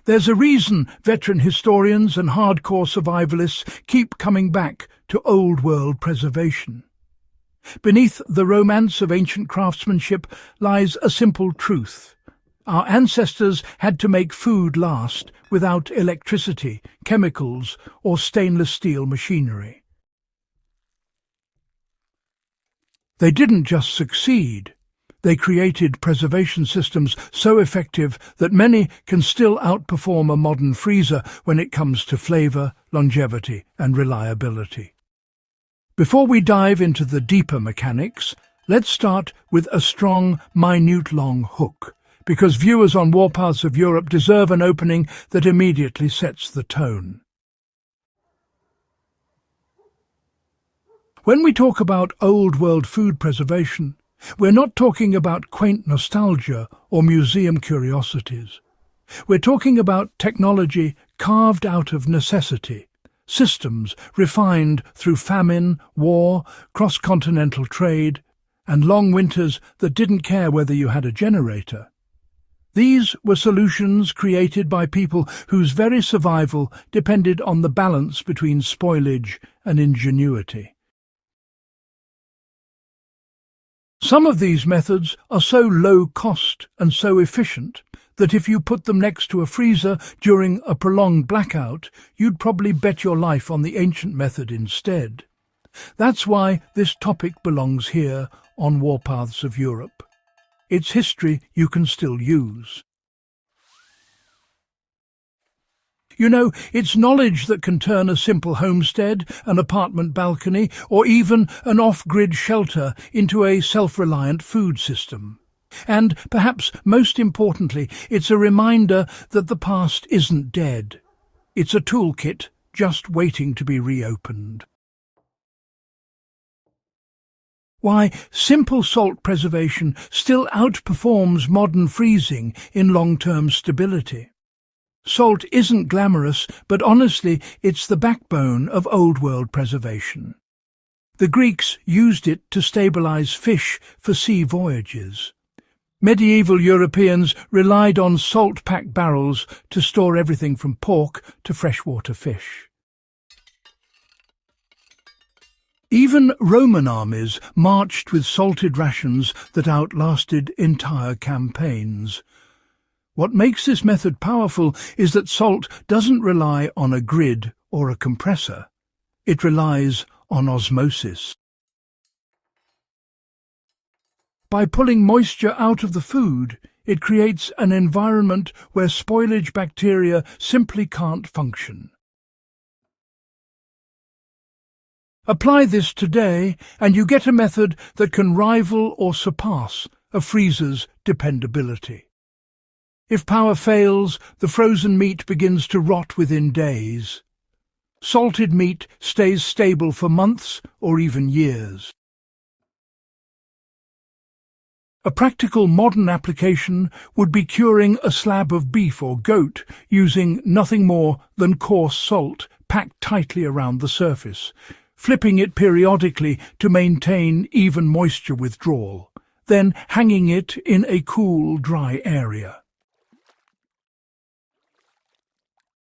There's a reason veteran historians and hardcore survivalists keep coming back to old-world preservation. Beneath the romance of ancient craftsmanship lies a simple truth. Our ancestors had to make food last without electricity, chemicals, or stainless steel machinery. They didn't just succeed. They created preservation systems so effective that many can still outperform a modern freezer when it comes to flavour, longevity and reliability. Before we dive into the deeper mechanics, let's start with a strong, minute-long hook, because viewers on Warpaths of Europe deserve an opening that immediately sets the tone. When we talk about old-world food preservation, we're not talking about quaint nostalgia or museum curiosities. We're talking about technology carved out of necessity, systems refined through famine, war, cross-continental trade, and long winters that didn't care whether you had a generator. These were solutions created by people whose very survival depended on the balance between spoilage and ingenuity. Some of these methods are so low cost and so efficient that if you put them next to a freezer during a prolonged blackout, you'd probably bet your life on the ancient method instead. That's why this topic belongs here on Warpaths of Europe. It's history you can still use. You know, it's knowledge that can turn a simple homestead, an apartment balcony, or even an off-grid shelter into a self-reliant food system. And, perhaps most importantly, it's a reminder that the past isn't dead. It's a toolkit just waiting to be reopened. Why simple salt preservation still outperforms modern freezing in long-term stability. Salt isn't glamorous, but honestly, it's the backbone of old-world preservation. The Greeks used it to stabilize fish for sea voyages. Medieval Europeans relied on salt-packed barrels to store everything from pork to freshwater fish. Even Roman armies marched with salted rations that outlasted entire campaigns. What makes this method powerful is that salt doesn't rely on a grid or a compressor. It relies on osmosis. By pulling moisture out of the food, it creates an environment where spoilage bacteria simply can't function. Apply this today, and you get a method that can rival or surpass a freezer's dependability. If power fails, the frozen meat begins to rot within days. Salted meat stays stable for months or even years. A practical modern application would be curing a slab of beef or goat using nothing more than coarse salt packed tightly around the surface, flipping it periodically to maintain even moisture withdrawal, then hanging it in a cool, dry area.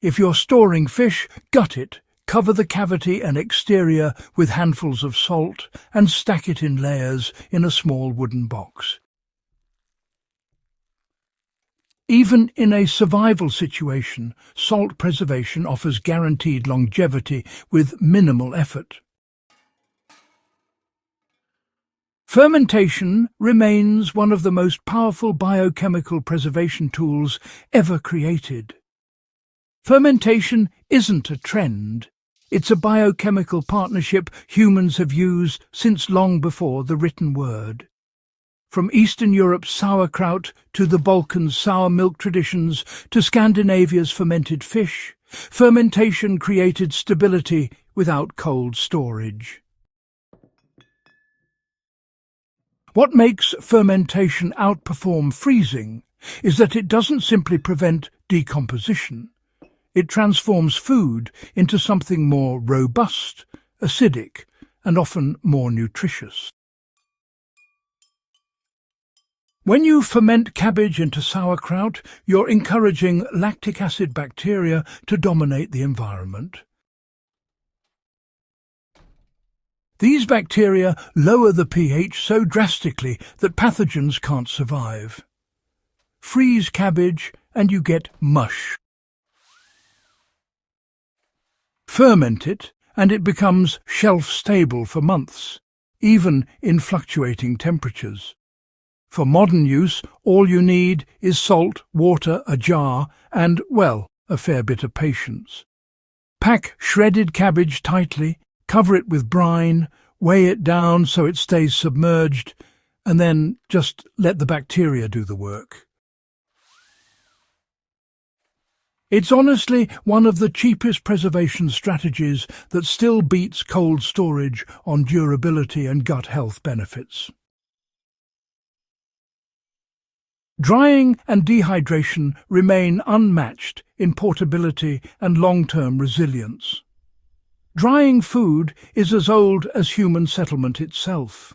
If you're storing fish, gut it, cover the cavity and exterior with handfuls of salt, and stack it in layers in a small wooden box. Even in a survival situation, salt preservation offers guaranteed longevity with minimal effort. Fermentation remains one of the most powerful biochemical preservation tools ever created. Fermentation isn't a trend. It's a biochemical partnership humans have used since long before the written word. From Eastern Europe's sauerkraut to the Balkans' sour milk traditions to Scandinavia's fermented fish, fermentation created stability without cold storage. What makes fermentation outperform freezing is that it doesn't simply prevent decomposition. It transforms food into something more robust, acidic, and often more nutritious. When you ferment cabbage into sauerkraut, you're encouraging lactic acid bacteria to dominate the environment. These bacteria lower the pH so drastically that pathogens can't survive. Freeze cabbage and you get mush. Ferment it and it becomes shelf-stable for months, even in fluctuating temperatures. For modern use, all you need is salt, water, a jar, and, well, a fair bit of patience. Pack shredded cabbage tightly, cover it with brine, weigh it down so it stays submerged, and then just let the bacteria do the work. It's honestly one of the cheapest preservation strategies that still beats cold storage on durability and gut health benefits. Drying and dehydration remain unmatched in portability and long-term resilience. Drying food is as old as human settlement itself.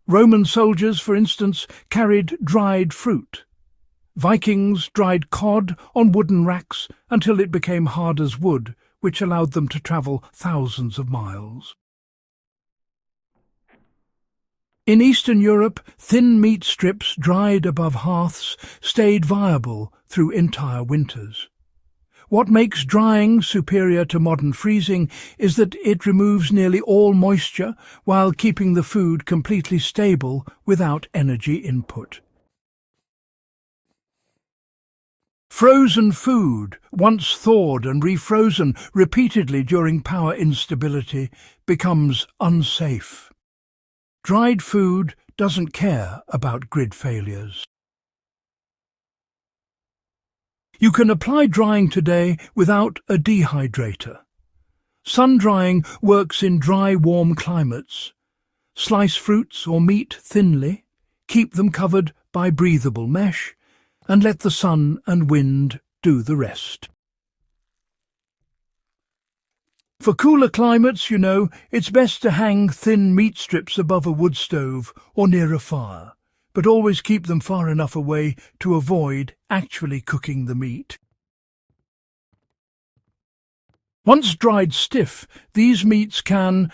Roman soldiers, for instance, carried dried fruit. Vikings dried cod on wooden racks until it became hard as wood, which allowed them to travel thousands of miles. In Eastern Europe, thin meat strips dried above hearths stayed viable through entire winters. What makes drying superior to modern freezing is that it removes nearly all moisture while keeping the food completely stable without energy input. Frozen food, once thawed and refrozen repeatedly during power instability, becomes unsafe. Dried food doesn't care about grid failures. You can apply drying today without a dehydrator. Sun drying works in dry, warm climates. Slice fruits or meat thinly, keep them covered by breathable mesh, and let the sun and wind do the rest. For cooler climates, it's best to hang thin meat strips above a wood stove or near a fire, but always keep them far enough away to avoid actually cooking the meat. Once dried stiff, these meats can,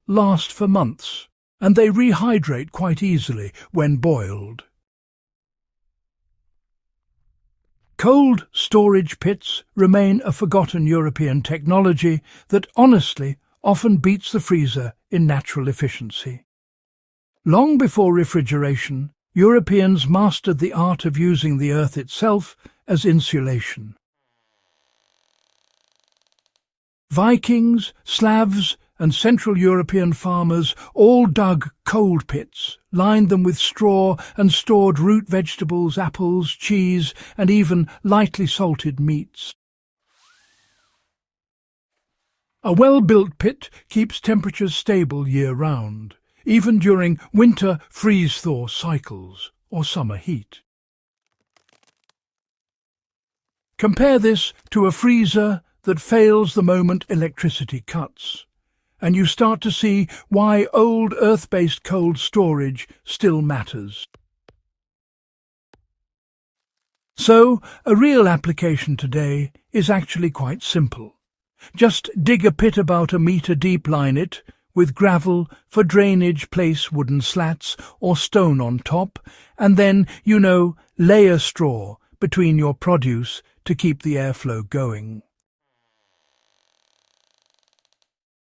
last for months, and they rehydrate quite easily when boiled. Cold storage pits remain a forgotten European technology that, honestly, often beats the freezer in natural efficiency. Long before refrigeration, Europeans mastered the art of using the earth itself as insulation. Vikings, Slavs, and Central European farmers all dug cold pits, lined them with straw and stored root vegetables, apples, cheese, and even lightly salted meats. A well-built pit keeps temperatures stable year-round, even during winter freeze-thaw cycles or summer heat. Compare this to a freezer that fails the moment electricity cuts, and you start to see why old earth-based cold storage still matters. So, a real application today is actually quite simple. Just dig a pit about a metre deep, line it with gravel for drainage, place wooden slats or stone on top, and then, layer straw between your produce to keep the airflow going.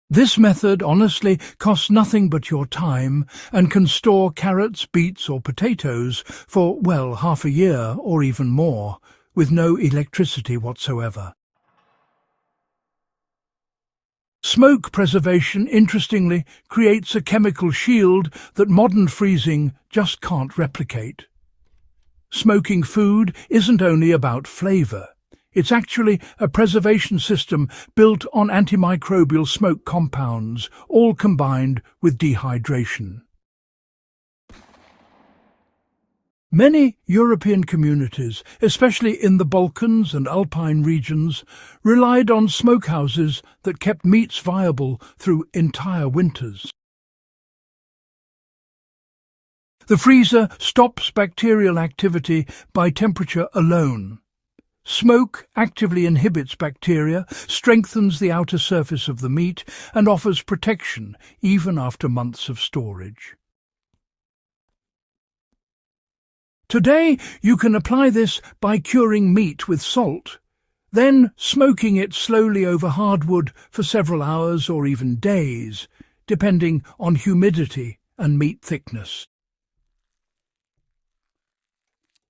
This method, honestly, costs nothing but your time and can store carrots, beets or potatoes for, half a year or even more, with no electricity whatsoever. Smoke preservation, interestingly, creates a chemical shield that modern freezing just can't replicate. Smoking food isn't only about flavour. It's actually a preservation system built on antimicrobial smoke compounds, all combined with dehydration. Many European communities, especially in the Balkans and Alpine regions, relied on smokehouses that kept meats viable through entire winters. The freezer stops bacterial activity by temperature alone. Smoke actively inhibits bacteria, strengthens the outer surface of the meat, and offers protection even after months of storage. Today, you can apply this by curing meat with salt, then smoking it slowly over hardwood for several hours or even days, depending on humidity and meat thickness.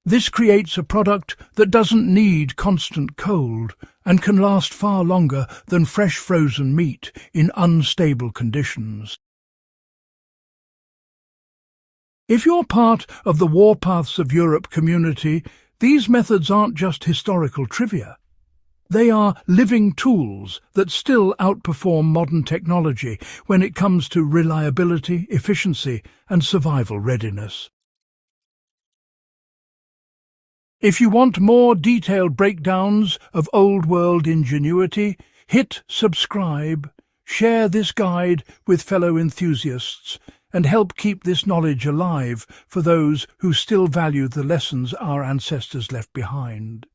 This creates a product that doesn't need constant cold and can last far longer than fresh frozen meat in unstable conditions. If you're part of the Warpaths of Europe community, these methods aren't just historical trivia. They are living tools that still outperform modern technology when it comes to reliability, efficiency, and survival readiness. If you want more detailed breakdowns of old-world ingenuity, hit subscribe, share this guide with fellow enthusiasts, and help keep this knowledge alive for those who still value the lessons our ancestors left behind.